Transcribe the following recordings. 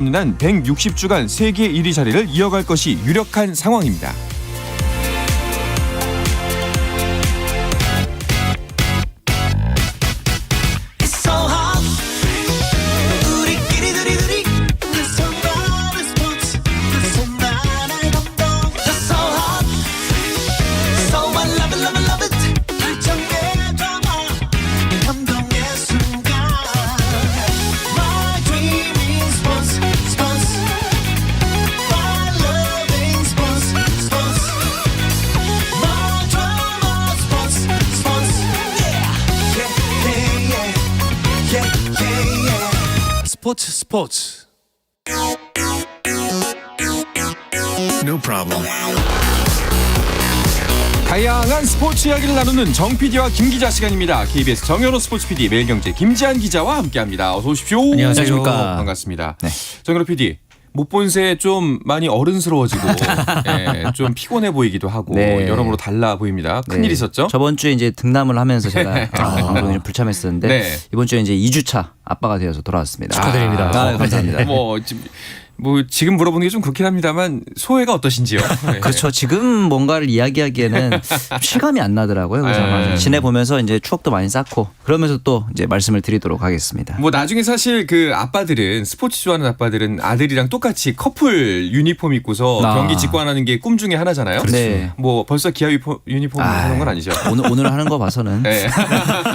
난 160주간 세계 1위 자리를 이어갈 것이 유력한 상황입니다. 스포츠. No problem. 다양한 스포츠 이야기를 나누는 정 PD와 김 기자 시간입니다. KBS 정현호 스포츠 PD, 매일경제 김지한 기자와 함께합니다. 어서 오십시오. 안녕하십니까. 반갑습니다. 네. 정현호 PD. 못 본 새 좀 많이 어른스러워지고 예, 좀 피곤해 보이기도 하고 네. 여러모로 달라 보입니다. 큰일 있었죠? 저번 주에 이제 등남을 하면서 제가 방송에 좀 불참했었는데 네. 이번 주에 이제 2주차 아빠가 되어서 돌아왔습니다. 축하드립니다. 감사합니다. 뭐 지금 물어보는 게 좀 그렇긴 합니다만 소회가 어떠신지요? 네. 그렇죠. 지금 뭔가를 이야기하기에는 실감이 안 나더라고요. 그래서 지내보면서 이제 추억도 많이 쌓고 그러면서 또 이제 말씀을 드리도록 하겠습니다. 뭐 나중에 사실 그 아빠들은 스포츠 좋아하는 아빠들은 아들이랑 똑같이 커플 유니폼 입고서 경기 직관하는 게 꿈 중에 하나잖아요. 네. 뭐 벌써 기아 유니폼 하는 건 아니죠? 오늘 하는 거 봐서는. 네.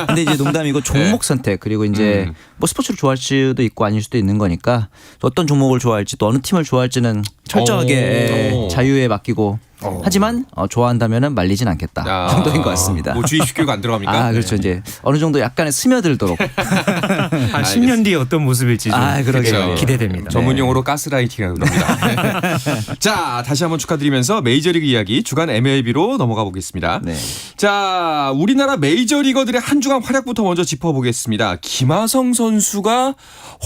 근데 이제 농담이고 종목 선택 그리고 이제 뭐 스포츠를 좋아할 수도 있고 아닐 수도 있는 거니까 어떤 종목을 좋아할지 또 어느 팀을 좋아할지는 철저하게 자유에 맡기고 하지만 좋아한다면은 말리진 않겠다 정도인 것 같습니다. 뭐 주의식교가 안 들어갑니까? 그렇죠. 이제 어느 정도 약간의 스며들도록. 한 10년 뒤에 어떤 모습일지 좀 그러게요. 기대됩니다. 전문 용어로 가스라이팅이라고 합니다. 자, 다시 한번 축하드리면서 메이저리그 이야기 주간 MLB로 넘어가 보겠습니다. 네. 자, 우리나라 메이저리거들의 한 주간 활약부터 먼저 짚어보겠습니다. 김하성 선수가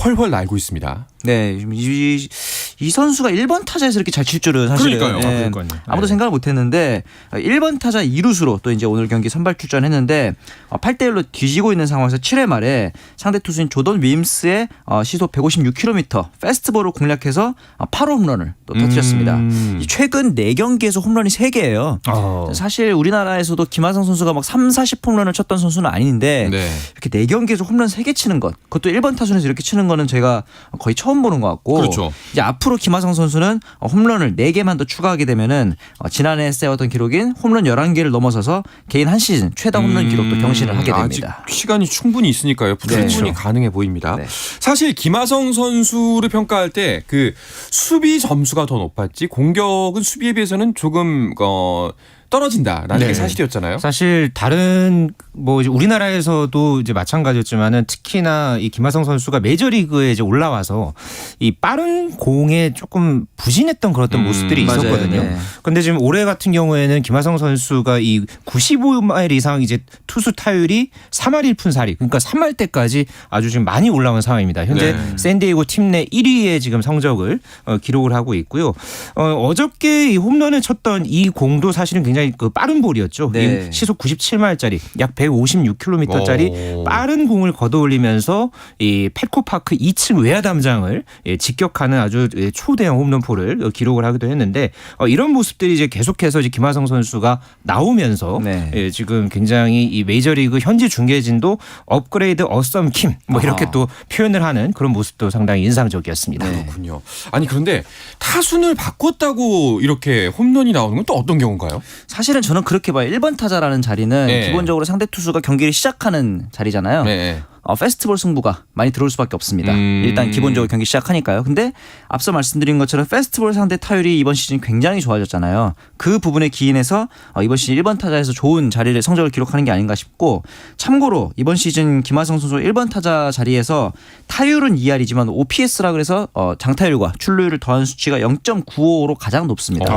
훨훨 날고 있습니다. 네, 이 선수가 1번 타자에서 이렇게 잘 칠 줄은 사실은 그러니까요. 아무도 생각을 못했는데 1번 타자 2루수로 또 이제 오늘 경기 선발 출전했는데 8대1로 뒤지고 있는 상황에서 7회 말에 상대 투수인 조던 윌리엄스의 시속 156km 패스트볼을 공략해서 8호 홈런을 또 터뜨렸습니다. 최근 4경기에서 홈런이 3개예요. 사실 우리나라에서도 김하성 선수가 막 30, 40홈런을 쳤던 선수는 아닌데 네. 이렇게 4경기에서 홈런 3개 치는 것 그것도 1번 타순에서 이렇게 치는 거는 제가 거의 처음 보는 것 같고 그렇죠. 이제 앞으로 김하성 선수는 홈런을 4개만 더 추가하게 되면은 지난해 세웠던 기록인 홈런 11개를 넘어서서 개인 한 시즌 최다 홈런 기록도 경신을 하게 됩니다. 아직 시간이 충분히 있으니까요. 충분히 그렇죠. 가능해 보입니다. 네. 사실 김하성 선수를 평가할 때 그 수비 점수가 더 높았지 공격은 수비에 비해서는 조금 떨어진다라는 게 사실이었잖아요. 사실 다른 뭐 이제 우리나라에서도 이제 마찬가지였지만은 특히나 이 김하성 선수가 메이저리그에 이제 올라와서 이 빠른 공에 조금 부진했던 그런 모습들이 있었거든요. 네. 그런데 지금 올해 같은 경우에는 김하성 선수가 이 95마일 이상 이제 투수 타율이 3할 1푼 4리 그러니까 3할 때까지 아주 지금 많이 올라온 상황입니다. 현재 샌디에이고 팀 내 1위의 지금 성적을 기록을 하고 있고요. 어저께 이 홈런을 쳤던 이 공도 사실은 굉장히 그 빠른 볼이었죠. 네. 시속 97마일짜리 약 156km짜리 빠른 공을 걷어올리면서 이 펫코파크 2층 외야 담장을 직격하는 아주 초대형 홈런포를 기록을 하기도 했는데 이런 모습들이 이제 계속해서 이제 김하성 선수가 나오면서 지금 굉장히 이 메이저리그 현지 중계진도 업그레이드 어썸 킴 뭐 이렇게 또 표현을 하는 그런 모습도 상당히 인상적이었습니다. 그렇군요. 아니 그런데 타순을 바꿨다고 이렇게 홈런이 나오는 건 또 어떤 경우인가요? 사실은 저는 그렇게 봐요. 1번 타자라는 자리는 기본적으로 상대 투수가 경기를 시작하는 자리잖아요. 페스티벌 승부가 많이 들어올 수밖에 없습니다. 일단 기본적으로 경기 시작하니까요. 근데 앞서 말씀드린 것처럼 페스티벌 상대 타율이 이번 시즌 굉장히 좋아졌잖아요. 그 부분에 기인해서 이번 시즌 1번 타자에서 좋은 자리를 성적을 기록하는 게 아닌가 싶고 참고로 이번 시즌 김하성 선수 1번 타자 자리에서 타율은 2할이지만 OPS라 그래서 장타율과 출루율을 더한 수치가 0.95로 가장 높습니다.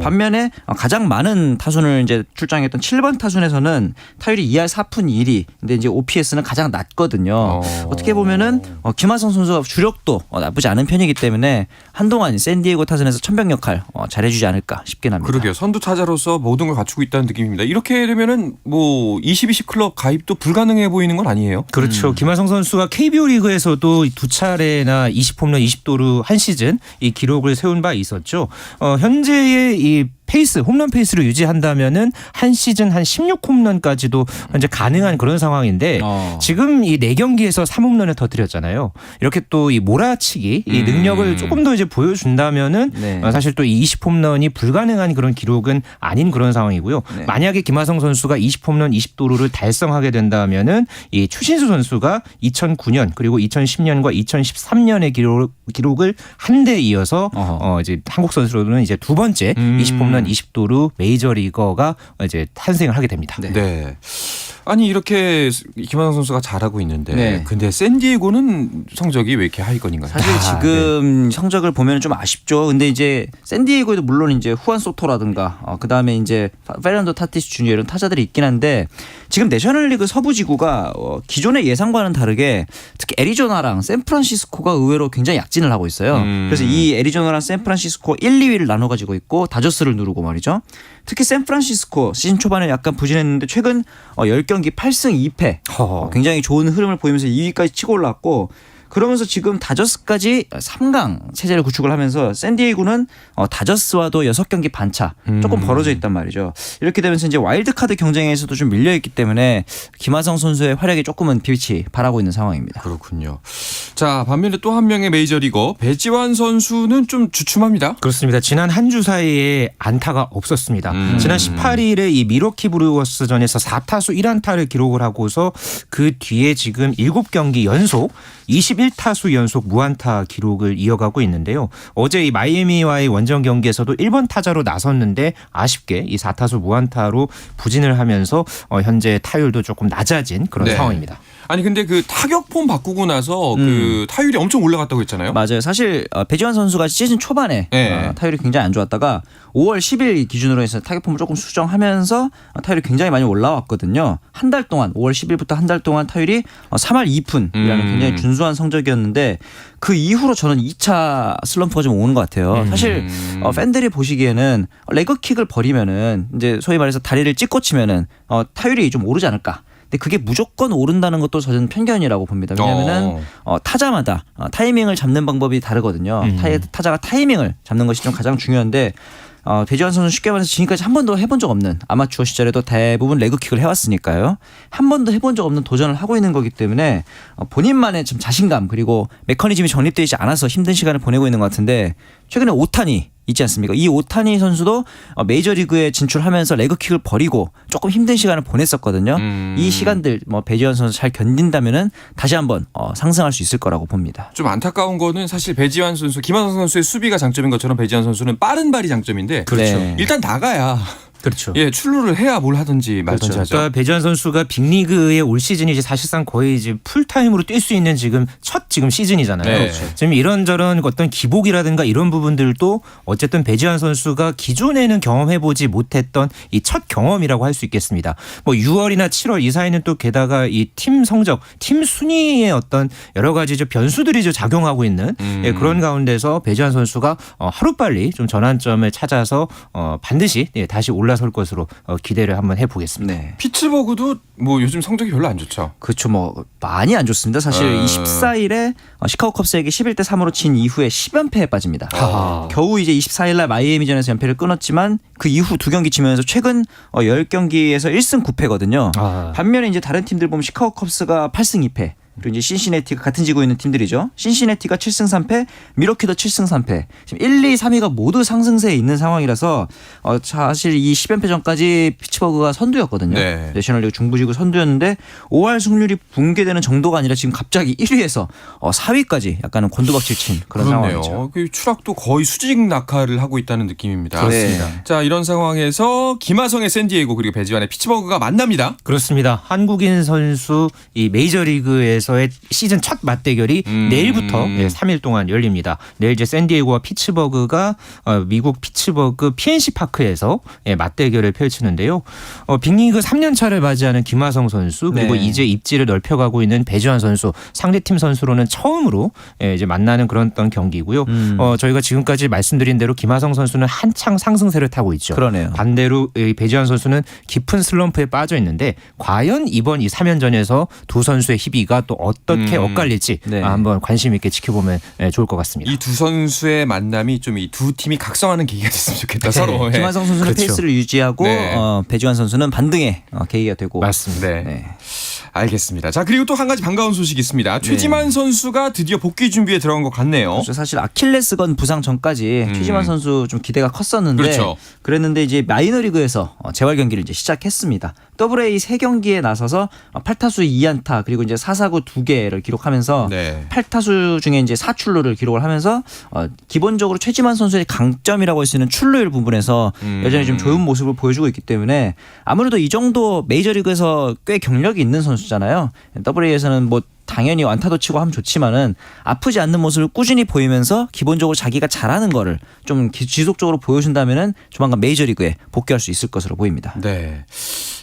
반면에 가장 많은 타순을 이제 출장했던 7번 타순에서는 타율이 2할 4푼 1리 근데 이제 OPS는 가장 낮거든요. 있거든요. 어떻게 보면은 김하성 선수가 주력도 나쁘지 않은 편이기 때문에 한동안 샌디에고 타선에서 천병 역할 잘해주지 않을까 싶긴 합니다. 그러게요. 선두 타자로서 모든 걸 갖추고 있다는 느낌입니다. 이렇게 되면은 뭐 20-20 클럽 가입도 불가능해 보이는 건 아니에요? 그렇죠. 김하성 선수가 KBO 리그에서도 두 차례나 20홈런 20도루 한 시즌 이 기록을 세운 바 있었죠. 현재의 이 페이스, 홈런 페이스를 유지한다면은 한 시즌 한 16홈런까지도 현재 가능한 그런 상황인데 지금 이 4경기에서 3홈런을 터뜨렸잖아요. 이렇게 또 이 몰아치기 이 능력을 조금 더 이제 보여준다면은 사실 또 이 20홈런이 불가능한 그런 기록은 아닌 그런 상황이고요. 만약에 김하성 선수가 20홈런 20도루를 달성하게 된다면은 이 추신수 선수가 2009년 그리고 2010년과 2013년의 기록을 한 대 이어서 이제 한국 선수로는 이제 두 번째 20홈런 20도루 메이저리거가 이제 탄생을 하게 됩니다. 네. 아니 이렇게 김하성 선수가 잘하고 있는데 근데 샌디에고는 성적이 왜 이렇게 하위권인가요? 사실 지금 성적을 보면 좀 아쉽죠. 근데 이제 샌디에고에도 물론 이제 후안 소토라든가 그다음에 이제 페르난도 타티스 주니어 이런 타자들이 있긴 한데 지금 내셔널리그 서부 지구가 기존의 예상과는 다르게 특히 애리조나랑 샌프란시스코가 의외로 굉장히 약진을 하고 있어요. 그래서 이 애리조나랑 샌프란시스코 1, 2위를 나눠 가지고 있고 다저스를 누르고 말이죠. 특히 샌프란시스코 시즌 초반에 약간 부진했는데 최근 10경기 8승 2패 굉장히 좋은 흐름을 보이면서 2위까지 치고 올랐고 그러면서 지금 다저스까지 3강 체제를 구축을 하면서 샌디에이고는 다저스와도 6경기 반차 조금 벌어져 있단 말이죠. 이렇게 되면서 이제 와일드카드 경쟁에서도 좀 밀려있기 때문에 김하성 선수의 활약이 조금은 빛이 발하고 있는 상황입니다. 그렇군요. 자 반면에 또 한 명의 메이저리거 배지환 선수는 좀 주춤합니다. 그렇습니다. 지난 한 주 사이에 안타가 없었습니다. 지난 18일에 이 미러키 브루어스전에서 4타수 1안타를 기록을 하고서 그 뒤에 지금 7경기 연속 21타수 연속 무안타 기록을 이어가고 있는데요. 어제 이 마이애미와의 원정 경기에서도 1번 타자로 나섰는데 아쉽게 이 4타수 무안타로 부진을 하면서 현재 타율도 조금 낮아진 그런 상황입니다. 아니 근데 그 타격폼 바꾸고 나서 그 타율이 엄청 올라갔다고 했잖아요. 맞아요. 사실 배지환 선수가 시즌 초반에 타율이 굉장히 안 좋았다가 5월 10일 기준으로 해서 타격폼을 조금 수정하면서 타율이 굉장히 많이 올라왔거든요. 한 달 동안 5월 10일부터 한 달 동안 타율이 3할 2푼이라는 굉장히 준수한 성적이었는데 그 이후로 저는 2차 슬럼프가 좀 오는 것 같아요. 사실 팬들이 보시기에는 레그킥을 버리면은 이제 소위 말해서 다리를 찢고치면은 타율이 좀 오르지 않을까. 근데 그게 무조건 오른다는 것도 저는 편견이라고 봅니다. 왜냐하면은 타자마다 타이밍을 잡는 방법이 다르거든요. 타자가 타이밍을 잡는 것이 좀 가장 중요한데 배지환 선수는 쉽게 말해서 지금까지 한 번도 해본 적 없는 아마추어 시절에도 대부분 레그킥을 해왔으니까요. 한 번도 해본 적 없는 도전을 하고 있는 거기 때문에 본인만의 좀 자신감 그리고 메커니즘이 정립되지 않아서 힘든 시간을 보내고 있는 것 같은데 최근에 오타니 있지 않습니까? 이 오타니 선수도 메이저리그에 진출하면서 레그킥을 버리고 조금 힘든 시간을 보냈었거든요. 이 시간들 배지환 선수 잘 견딘다면은 다시 한번 상승할 수 있을 거라고 봅니다. 좀 안타까운 거는 사실 배지환 선수, 김하성 선수의 수비가 장점인 것처럼 배지환 선수는 빠른 발이 장점인데 그렇죠. 일단 나가야 그렇죠. 예, 출루를 해야 뭘 하든지 말든지 하죠. 그러니까 배지환 선수가 빅리그의 올 시즌이 이제 사실상 거의 이제 풀타임으로 뛸 수 있는 지금 첫 시즌이잖아요. 그렇죠. 지금 이런저런 어떤 기복이라든가 이런 부분들도 어쨌든 배지환 선수가 기존에는 경험해보지 못했던 이 첫 경험이라고 할 수 있겠습니다. 뭐 6월이나 7월 이 사이는 또 게다가 이 팀 성적, 팀 순위의 어떤 여러 가지 변수들이 작용하고 있는 그런 가운데서 배지환 선수가 하루빨리 좀 전환점을 찾아서 반드시 다시 올라설 것으로 기대를 한번 해보겠습니다. 네. 피츠버그도 뭐 요즘 성적이 별로 안 좋죠. 그렇죠. 뭐 많이 안 좋습니다. 사실 24일에 시카고 컵스에게 11대 3으로 진 이후에 10연패에 빠집니다. 겨우 이제 24일날 마이애미전에서 연패를 끊었지만 그 이후 2경기 치면서 최근 10경기에서 1승 9패거든요. 반면에 이제 다른 팀들 보면 시카고 컵스가 8승 2패. 그리고 이제 신시내티가 같은 지구에 있는 팀들이죠. 신시내티가 7승 3패, 미러키도 7승 3패. 지금 1, 2, 3위가 모두 상승세에 있는 상황이라서 사실 이 10연패 전까지 피츠버그가 선두였거든요. 내셔널리그 중부지구 선두였는데 5할 승률이 붕괴되는 정도가 아니라 지금 갑자기 1위에서 4위까지 약간은 곤두박질 친 그런 상황이죠. 그 추락도 거의 수직 낙하를 하고 있다는 느낌입니다. 그렇습니다. 자, 이런 상황에서 김하성의 샌디에고 그리고 배지환의 피츠버그가 만납니다. 그렇습니다. 한국인 선수 이 메이저리그에서 메이저리그에서의 시즌 첫 맞대결이 내일부터 3일 동안 열립니다. 내일 이제 샌디에고와 피츠버그가 미국 피츠버그 PNC 파크에서 맞대결을 펼치는데요. 빅리그 3년 차를 맞이하는 김하성 선수 그리고 네. 이제 입지를 넓혀가고 있는 배주환 선수 상대팀 선수로는 처음으로 이제 만나는 그런 어떤 경기고요. 저희가 지금까지 말씀드린 대로 김하성 선수는 한창 상승세를 타고 있죠. 그러네요. 반대로 이 배주환 선수는 깊은 슬럼프에 빠져 있는데 과연 이번 이 3연전에서 두 선수의 희비가 또 어떻게 엇갈릴지 네. 한번 관심 있게 지켜보면 좋을 것 같습니다. 이 두 선수의 만남이 좀 이 두 팀이 각성하는 계기가 됐으면 좋겠다. 서로. 예. 김하성 선수는 그렇죠. 페이스를 유지하고 네. 배주환 선수는 반등의 계기가 되고. 맞습니다. 네. 네. 알겠습니다. 자, 그리고 또 한 가지 반가운 소식이 있습니다. 최지만 선수가 드디어 복귀 준비에 들어간 것 같네요. 그렇죠. 사실 아킬레스건 부상 전까지 최지만 선수 좀 기대가 컸었는데 그렇죠. 그랬는데 이제 마이너리그에서 재활 경기를 이제 시작했습니다. AA 3경기에 나서서 8타수 2안타 그리고 이제 4사구 2개를 기록하면서 네. 8타수 중에 이제 4출루를 기록을 하면서 기본적으로 최지만 선수의 강점이라고 할 수 있는 출루율 부분에서 여전히 좀 좋은 모습을 보여주고 있기 때문에 아무래도 이 정도 메이저리그에서 꽤 경력이 있는 선수잖아요. AA에서는 뭐 당연히 완타도 치고 하면 좋지만은 아프지 않는 모습을 꾸준히 보이면서 기본적으로 자기가 잘하는 거를 좀 지속적으로 보여준다면은 조만간 메이저리그에 복귀할 수 있을 것으로 보입니다. 네.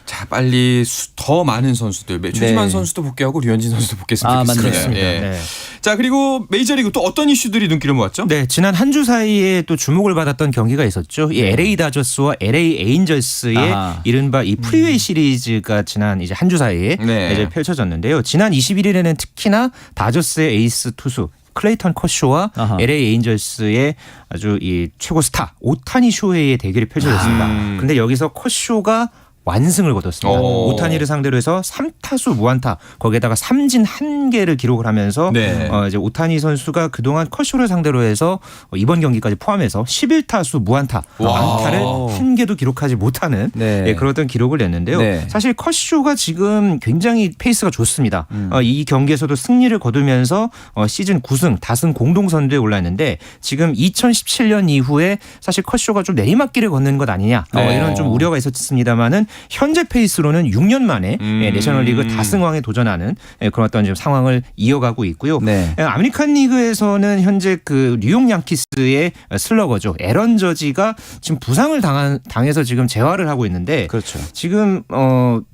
자, 빨리 더 많은 선수들, 최지만 네. 선수도 복귀하고 류현진 선수도 복귀했으면 좋겠습니다. 맞습니다. 예. 네. 자, 그리고 메이저리그 또 어떤 이슈들이 눈길을 모았죠? 네, 지난 한 주 사이에 또 주목을 받았던 경기가 있었죠. 이 LA 다저스와 LA 에인절스의 아하. 이른바 이 프리웨이 시리즈가 지난 이제 한 주 사이에 네. 이제 펼쳐졌는데요. 지난 21일에는 특히나 다저스의 에이스 투수 클레이턴 커쇼와 아하. LA 에인절스의 아주 이 최고 스타 오타니 쇼헤이의 대결이 펼쳐졌습니다. 그런데 여기서 커쇼가 완승을 거뒀습니다. 오. 오타니를 상대로 해서 3타수 무안타 거기에다가 삼진 1개를 기록을 하면서 네. 이제 오타니 선수가 그동안 커쇼를 상대로 해서 이번 경기까지 포함해서 11타수 무안타 와. 안타를 한 개도 기록하지 못하는 네. 그런 어떤 기록을 냈는데요. 네. 사실 커쇼가 지금 굉장히 페이스가 좋습니다. 이 경기에서도 승리를 거두면서 시즌 9승 다승 공동 선두에 올랐는데 지금 2017년 이후에 사실 커쇼가 좀 내리막길을 걷는 것 아니냐 이런 좀 우려가 있었습니다만은 현재 페이스로는 6년 만에 내셔널리그 다승왕에 도전하는 그런 어떤 좀 상황을 이어가고 있고요. 네. 아메리칸 리그에서는 현재 그 뉴욕 양키스의 슬러거죠. 에런 저지가 지금 부상을 당해서 지금 재활을 하고 있는데 그렇죠. 지금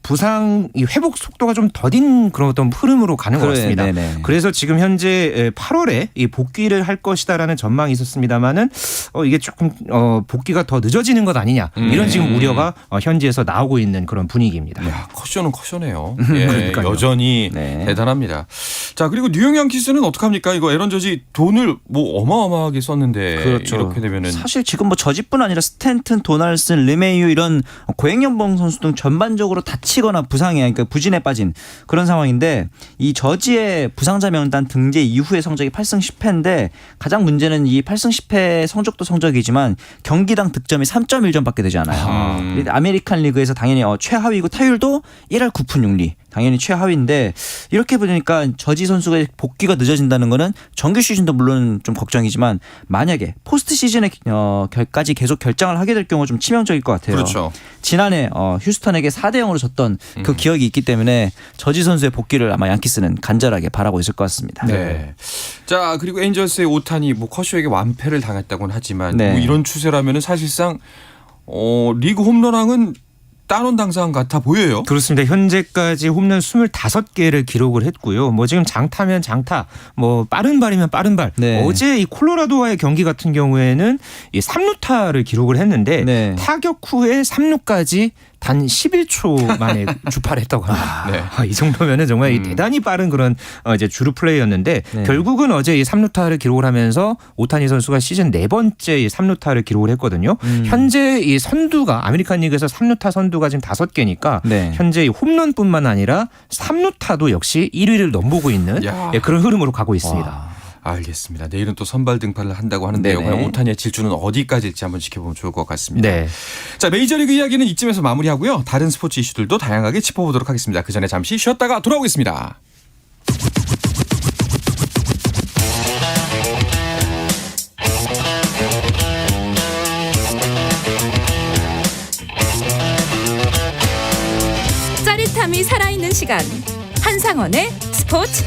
부상 이 회복 속도가 좀 더딘 그런 어떤 흐름으로 가는 것 같습니다. 네네. 그래서 지금 현재 8월에 이 복귀를 할 것이다라는 전망이 있었습니다만은 이게 조금 복귀가 더 늦어지는 것 아니냐 이런 지금 우려가 현지에서 나오고 있는 그런 분위기입니다. 야, 커쇼는 커쇼네요. 예, 그러니까요. 여전히 네. 대단합니다. 자, 그리고 뉴욕 양키스는 어떡합니까? 이거 에런 저지 돈을 뭐 어마어마하게 썼는데 그렇죠. 이렇게 되면은 사실 지금 뭐 저지뿐 아니라 스탠튼, 도널슨, 르메이유 이런 고액연봉 선수 등 전반적으로 다치거나 부상에 그러니까 부진에 빠진 그런 상황인데 이 저지의 부상자 명단 등재 이후의 성적이 8승 10패인데 가장 문제는 이 8승 10패 성적도 성적이지만 경기당 득점이 3.1점밖에 되지 않아요. 아메리칸 리그에서 당연히 최하위고 타율도 1할 9푼 6리. 당연히 최하위인데 이렇게 보니까 저지 선수가 복귀가 늦어진다는 거는 정규 시즌도 물론 좀 걱정이지만 만약에 포스트 시즌에 까지 계속 결장을 하게 될 경우 좀 치명적일 것 같아요. 그렇죠. 지난해 휴스턴에게 4대 0으로 졌던 그 기억이 있기 때문에 저지 선수의 복귀를 아마 양키스는 간절하게 바라고 있을 것 같습니다. 네. 자, 그리고 엔젤스의 오타니 뭐 커쇼에게 완패를 당했다고는 하지만 네. 뭐 이런 추세라면은 사실상 리그 홈런왕은 따놓은 당상 같아 보여요. 그렇습니다. 현재까지 홈런 25개를 기록을 했고요. 뭐 지금 장타면 장타, 뭐 빠른 발이면 빠른 발. 네. 어제 이 콜로라도와의 경기 같은 경우에는 이 3루타를 기록을 했는데 네. 타격 후에 3루까지 단 11초 만에 주파를 했다고 합니다. 네. 이 정도면은 정말 이 대단히 빠른 그런 이제 주루 플레이였는데 네. 결국은 어제 이 3루타를 기록을 하면서 오타니 선수가 시즌 4번째 이 3루타를 기록을 했거든요. 현재 이 선두가 아메리칸 리그에서 3루타 선두가 지금 5개니까 네. 현재 이 홈런뿐만 아니라 3루타도 역시 1위를 넘보고 있는 야. 그런 흐름으로 가고 있습니다. 와. 알겠습니다. 내일은 또 선발 등판을 한다고 하는데요. 네네. 과연 오타니의 질주는 어디까지일지 한번 지켜보면 좋을 것 같습니다. 네. 자, 메이저리그 이야기는 이쯤에서 마무리하고요. 다른 스포츠 이슈들도 다양하게 짚어보도록 하겠습니다. 그 전에 잠시 쉬었다가 돌아오겠습니다. 짜릿함이 살아있는 시간 한상원의 스포츠.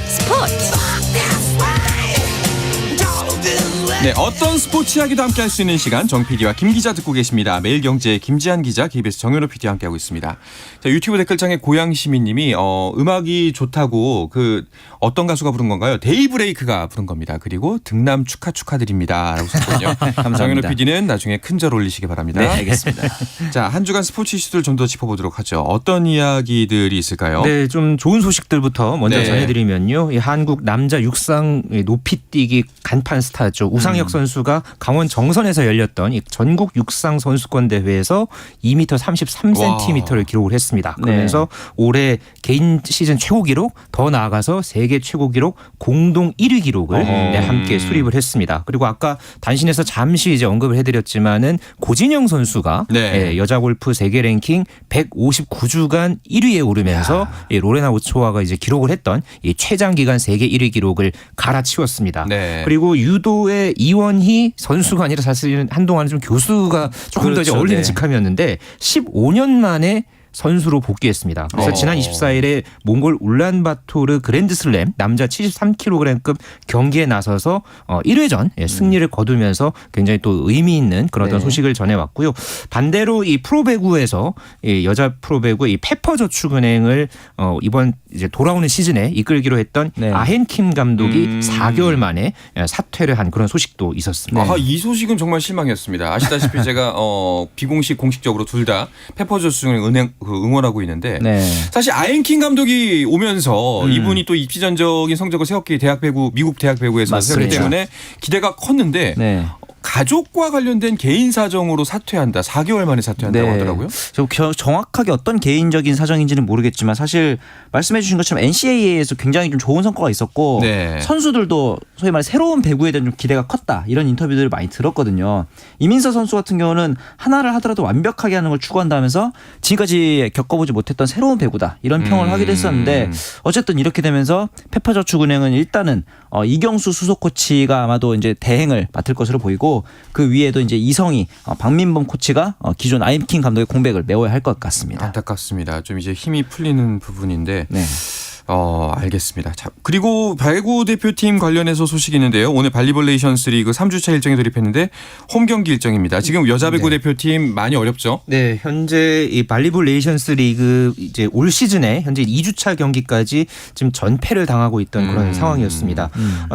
네, 어떤 스포츠 이야기도 함께 할 수 있는 시간 정 PD와 김 기자 듣고 계십니다. 매일경제의 김지한 기자, KBS 정현호 PD와 함께하고 있습니다. 자, 유튜브 댓글창에 고양시민님이 음악이 좋다고 그 어떤 가수가 부른 건가요? 데이브레이크가 부른 겁니다. 그리고 등남 축하드립니다 라고 썼거든요. 정현호 PD는 나중에 큰절 올리시기 바랍니다. 네, 알겠습니다. 자, 한 주간 스포츠 이슈들 좀 더 짚어보도록 하죠. 어떤 이야기들이 있을까요? 네, 좀 좋은 소식들부터 먼저 네. 전해드리면요. 이 한국 남자 육상 높이뛰기 간판 스타죠. 우상혁 선수가 강원 정선에서 열렸던 이 전국 육상 선수권 대회에서 2m 33cm를 기록을 했습니다. 그러면서 올해 개인 시즌 최고 기록, 더 나아가서 세계 최고 기록 공동 1위 기록을 함께 수립을 했습니다. 그리고 아까 단신에서 잠시 이제 언급을 해드렸지만은 고진영 선수가 여자 골프 세계 랭킹 159주간 1위에 오르면서 이 로레나 오초아가 이제 기록을 했던 이 최장 기간 세계 1위 기록을 갈아치웠습니다. 네. 그리고 유도의 이원희 선수가 아니라 사실은 한동안은 좀 교수가 조금 더 이제 어울리는 직함이었는데 15년 만에 선수로 복귀했습니다. 그래서 지난 24일에 몽골 울란바토르 그랜드슬램 남자 73kg급 경기에 나서서 1회전 승리를 거두면서 굉장히 또 의미 있는 그런 어떤 소식을 전해왔고요. 반대로 이 프로배구에서 이 여자 프로배구 이 페퍼저축은행을 이번 이제 돌아오는 시즌에 이끌기로 했던 아헨킴 감독이 4개월 만에 사퇴를 한 그런 소식도 있었습니다. 이 소식은 정말 실망이었습니다. 아시다시피 제가 비공식 공식적으로 둘 다 페퍼저축은행 응원하고 있는데 사실 아헨킴 감독이 오면서 이분이 또 입지전적인 성적을 세웠기 미국 대학 배구에서 세웠기 때문에 기대가 컸는데 가족과 관련된 개인 사정으로 사퇴한다. 4개월 만에 사퇴한다고 하더라고요. 정확하게 어떤 개인적인 사정인지는 모르겠지만 사실 말씀해 주신 것처럼 NCAA에서 굉장히 좀 좋은 성과가 있었고 선수들도 소위 말해 새로운 배구에 대한 좀 기대가 컸다. 이런 인터뷰들을 많이 들었거든요. 이민서 선수 같은 경우는 하나를 하더라도 완벽하게 하는 걸 추구한다 하면서 지금까지 겪어보지 못했던 새로운 배구다. 이런 평을 하기도 했었는데 어쨌든 이렇게 되면서 페퍼저축은행은 일단은 이경수 수석 코치가 아마도 이제 대행을 맡을 것으로 보이고 그 위에도 이제 이성희, 박민범 코치가 기존 아임킹 감독의 공백을 메워야 할 것 같습니다. 안타깝습니다. 좀 이제 힘이 풀리는 부분인데. 알겠습니다. 자, 그리고 배구 대표팀 관련해서 소식이 있는데요. 오늘 발리볼 네이션스 리그 3주차 일정에 돌입했는데 홈 경기 일정입니다. 지금 여자 배구 대표팀 많이 어렵죠? 네, 현재 이 발리볼 네이션스 리그 이제 올 시즌에 현재 2주차 경기까지 지금 전패를 당하고 있던 그런 상황이었습니다.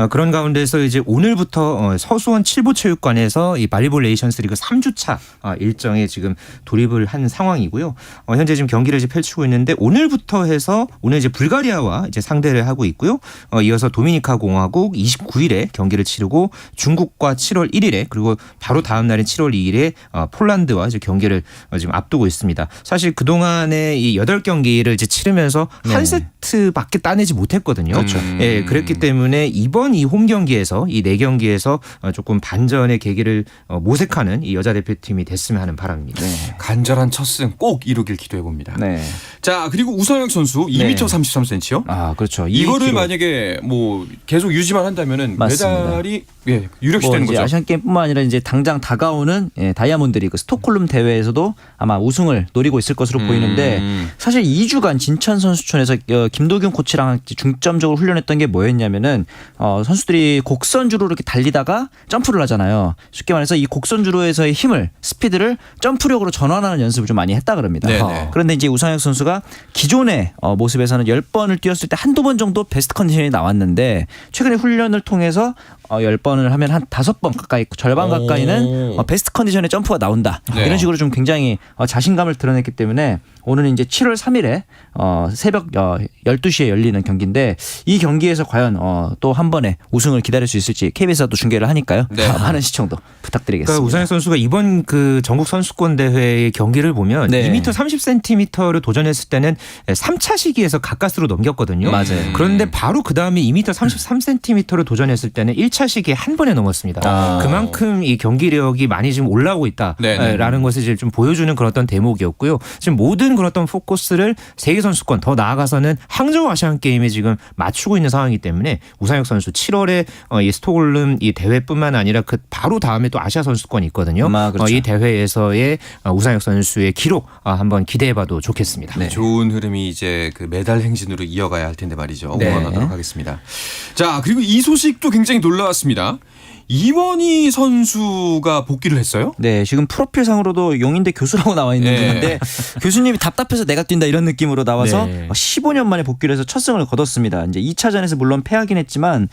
그런 가운데서 이제 오늘부터 서수원 7부체육관에서 이 발리볼 네이션스 리그 3주차 일정에 지금 돌입을 한 상황이고요. 현재 지금 경기를 이제 펼치고 있는데 오늘부터 해서 오늘 이제 불가리아 이제 상대를 하고 있고요. 이어서 도미니카 공화국 29일에 경기를 치르고 중국과 7월 1일에 그리고 바로 다음 날인 7월 2일에 폴란드와 이제 경기를 지금 앞두고 있습니다. 사실 그 동안에 이 8경기를 이제 치르면서 한 세트밖에 따내지 못했거든요. 그렇죠. 그랬기 때문에 이번 이 홈 경기에서 이 4경기에서 조금 반전의 계기를 모색하는 이 여자 대표팀이 됐으면 하는 바람입니다. 간절한 첫 승 꼭 이루길 기도해 봅니다. 자, 그리고 우상혁 선수 2m 33cm. 그렇죠. 이거를 만약에 뭐 계속 유지만 한다면은 메달이 유력시 되는 거죠. 아시안 게임뿐만 아니라 이제 당장 다가오는 다이아몬드 리그 스톡홀름 대회에서도 아마 우승을 노리고 있을 것으로 보이는데 사실 2주간 진천 선수촌에서 김도균 코치랑 중점적으로 훈련했던 게 뭐였냐면은 선수들이 곡선주로 이렇게 달리다가 점프를 하잖아요. 쉽게 말해서 이 곡선주로에서의 힘을 스피드를 점프력으로 전환하는 연습을 좀 많이 했다 그럽니다. 그런데 이제 우상혁 선수가 기존의 모습에서는 10번을 뛰었을 때 한두 번 정도 베스트 컨디션이 나왔는데 최근에 훈련을 통해서 10번을 하면 한 5번 가까이 절반 가까이는 베스트 컨디션의 점프가 나온다. 이런 식으로 좀 굉장히 자신감을 드러냈기 때문에 오늘은 이제 7월 3일에 새벽 12시에 열리는 경기인데 이 경기에서 과연 또 한 번에 우승을 기다릴 수 있을지 KBS가 또 중계를 하니까요. 많은 시청도 부탁드리겠습니다. 그러니까 우상혁 선수가 이번 그 전국 선수권 대회의 경기를 보면 2m 30cm를 도전했을 때는 3차 시기에서 가까스로 넘겼거든요. 맞아요. 그런데 바로 그 다음에 2m 33cm를 도전했을 때는 1차 시기에 한 번에 넘었습니다. 그만큼 이 경기력이 많이 지금 올라오고 있다라는 것을 이제 좀 보여주는 그런 어떤 대목이었고요. 지금 모든 그런 어떤 포커스를 세계 선수권 더 나아가서는 항저우 아시안 게임에 지금 맞추고 있는 상황이기 때문에 우상혁 선수 7월에 이 스톡홀름 이 대회뿐만 아니라 그 바로 다음에 또 아시아 선수권이 있거든요. 그렇죠. 이 대회에서의 우상혁 선수의 기록 한번 기대해봐도 좋겠습니다. 네. 좋은 흐름이 이제 그 메달 행진으로 이어가야 할 텐데 말이죠. 네. 응원하도록 하겠습니다. 자, 그리고 이 소식도 굉장히 놀라웠습니다. 이원희 선수가 복귀를 했어요? 네, 지금 프로필상으로도 용인대 교수라고 나와 있는 분인데 교수님이 답답해서 내가 뛴다 이런 느낌으로 나와서 15년 만에 복귀를 해서 첫 승을 거뒀습니다. 이제 2차전에서 물론 패하긴 했지만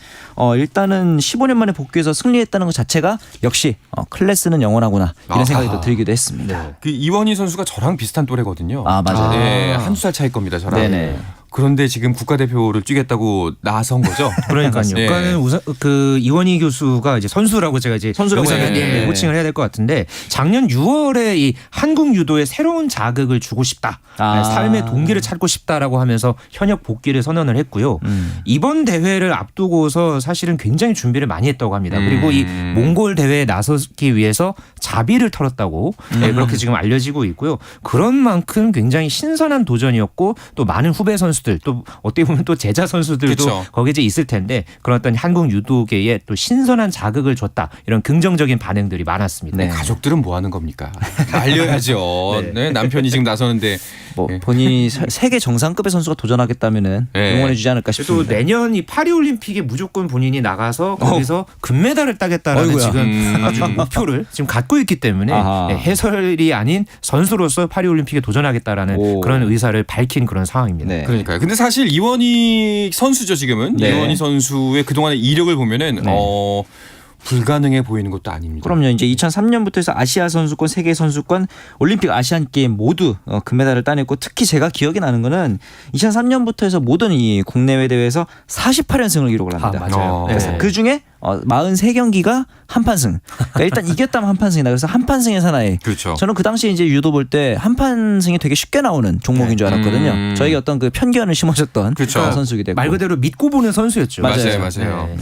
일단은 15년 만에 복귀해서 승리했다는 것 자체가 역시 클래스는 영원하구나 이런 생각이 또 들기도 했습니다. 그 이원희 선수가 저랑 비슷한 또래거든요. 맞아요. 네, 한두 살 차일 겁니다, 저랑. 네네. 그런데 지금 국가대표를 뛰겠다고 나선 거죠? 그러니까요. 네. 그러니까는 그 이원희 교수가 이제 선수라고 제가 이제 선수라고 여기서 호칭을 해야 될 것 같은데 작년 6월에 이 한국 유도에 새로운 자극을 주고 싶다, 삶의 동기를 찾고 싶다라고 하면서 현역 복귀를 선언을 했고요. 이번 대회를 앞두고서 사실은 굉장히 준비를 많이 했다고 합니다. 그리고 이 몽골 대회에 나서기 위해서 자비를 털었다고 그렇게 지금 알려지고 있고요. 그런 만큼 굉장히 신선한 도전이었고 또 많은 후배 선수들 또 어떻게 보면 또 제자 선수들도 그쵸. 거기에 이제 있을 텐데 그런 어떤 한국 유도계에 또 신선한 자극을 줬다 이런 긍정적인 반응들이 많았습니다. 네. 가족들은 뭐 하는 겁니까? 알려야죠. 네, 남편이 지금 나서는데 본인이 세계 정상급의 선수가 도전하겠다면은 응원해주지 않을까 싶습니다. 또 내년 이 파리 올림픽에 무조건 본인이 나가서 거기서 금메달을 따겠다라는 어이구야. 지금 아주 목표를 지금 갖고 있기 때문에 해설이 아닌 선수로서 파리 올림픽에 도전하겠다라는 그런 의사를 밝힌 그런 상황입니다. 네. 그러니까요. 근데 사실 이원희 선수죠 지금은. 네. 이원희 선수의 그동안의 이력을 보면은 불가능해 보이는 것도 아닙니다. 그럼요. 이제 2003년부터 해서 아시아 선수권, 세계 선수권, 올림픽 아시안 게임 모두 금메달을 따냈고 특히 제가 기억이 나는 거는 2003년부터 해서 모든 이 국내외 대회에서 48연승을 기록을 합니다. 맞아요. 그래서 그 중에 43경기가 한판승. 그러니까 일단 이겼다면 한판승이다. 그래서 한판승의 사나이. 그렇죠. 저는 그 당시에 이제 유도 볼 때 한판승이 되게 쉽게 나오는 종목인 줄 알았거든요. 저희가 어떤 그 편견을 심어줬던 그렇죠. 선수이기 때문에 말 그대로 믿고 보는 선수였죠. 맞아요. 네.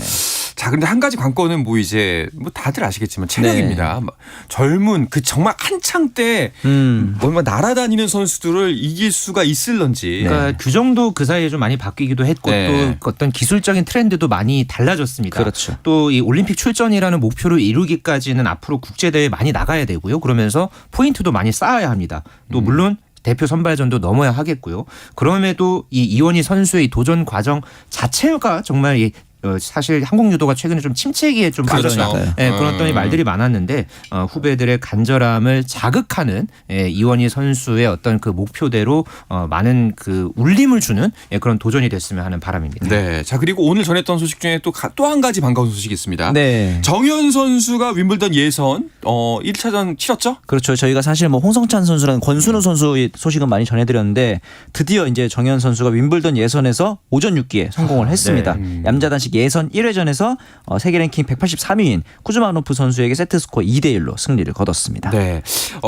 자, 근데 한 가지 관건은 뭐 이제 뭐 다들 아시겠지만 체력입니다. 젊은 그 정말 한창 때 뭐 날아다니는 선수들을 이길 수가 있을런지. 그러니까 규정도 그 사이에 좀 많이 바뀌기도 했고 또 어떤 기술적인 트렌드도 많이 달라졌습니다. 그렇죠. 또 이 올림픽 출전이라는 목표를 이루기까지는 앞으로 국제대회 많이 나가야 되고요. 그러면서 포인트도 많이 쌓아야 합니다. 또 물론 대표 선발전도 넘어야 하겠고요. 그럼에도 이 이원희 선수의 이 도전 과정 자체가 정말 사실 한국 유도가 최근에 좀 침체기에 좀 빠졌다. 그런 어떤 말들이 많았는데 후배들의 간절함을 자극하는 이원희 선수의 어떤 그 목표대로 많은 그 울림을 주는 그런 도전이 됐으면 하는 바람입니다. 네. 자, 그리고 오늘 전했던 소식 중에 또 한 가지 반가운 소식이 있습니다. 네. 정현 선수가 윈블던 예선 1차전 치렀죠? 그렇죠. 저희가 사실 뭐 홍성찬 선수랑 권순우 선수의 소식은 많이 전해드렸는데 드디어 이제 정현 선수가 윈블던 예선에서 오전 6기에 성공을 했습니다. 얌자단식 예선 1회전에서 세계 랭킹 183위인 쿠즈마노프 선수에게 세트스코어 2대1로 승리를 거뒀습니다. 네.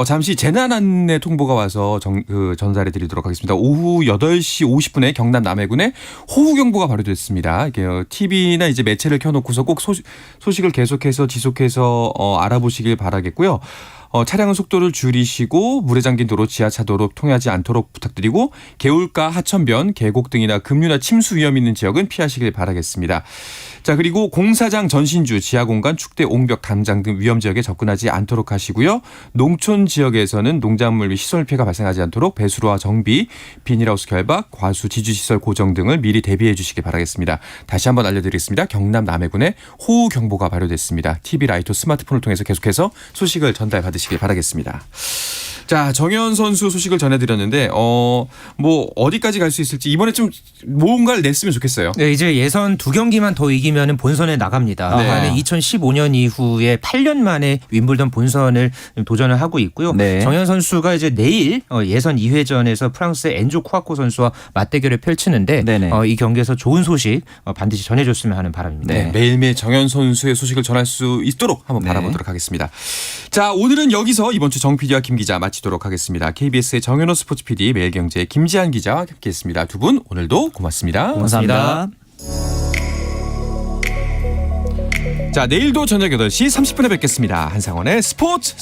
잠시 재난 안내 통보가 와서 전달해 드리도록 하겠습니다. 오후 8시 50분에 경남 남해군에 호우 경보가 발효됐습니다. 이게 TV나 이제 매체를 켜놓고서 꼭 소식을 계속해서 지속해서 알아보시길 바라겠고요. 차량은 속도를 줄이시고 물에 잠긴 도로, 지하차도로 통하지 않도록 부탁드리고 개울가, 하천변, 계곡 등이나 급류나 침수 위험 있는 지역은 피하시길 바라겠습니다. 자, 그리고 공사장, 전신주, 지하공간, 축대, 옹벽, 담장 등 위험 지역에 접근하지 않도록 하시고요. 농촌 지역에서는 농작물 및 시설 피해가 발생하지 않도록 배수로와 정비, 비닐하우스 결박, 과수, 지주시설 고정 등을 미리 대비해 주시기 바라겠습니다. 다시 한번 알려드리겠습니다. 경남 남해군에 호우 경보가 발효됐습니다. TV, 라이토, 스마트폰을 통해서 계속해서 소식을 전달받으시길 바라겠습니다. 자, 정현 선수 소식을 전해드렸는데 뭐 어디까지 갈 수 있을지 이번에 좀 뭔가를 냈으면 좋겠어요. 네, 이제 예선 2경기만 더 이기면 본선에 나갑니다. 네. 2015년 이후에 8년 만에 윈블던 본선을 도전을 하고 있고요. 네. 정현 선수가 이제 내일 예선 2회전에서 프랑스의 엔조 쿠아코 선수와 맞대결을 펼치는데 이 경기에서 좋은 소식 반드시 전해줬으면 하는 바람입니다. 네, 매일매일 정현 선수의 소식을 전할 수 있도록 한번 바라보도록 하겠습니다. 자, 오늘은 여기서 이번 주 정 PD와 김 기자 마치도록 하겠습니다. KBS의 정현호 스포츠 PD, 매일경제의 김지한 기자와 함께했습니다. 두 분 오늘도 고맙습니다. 감사합니다. 자, 내일도 저녁 8시 30분에 뵙겠습니다. 한상원의 스포츠.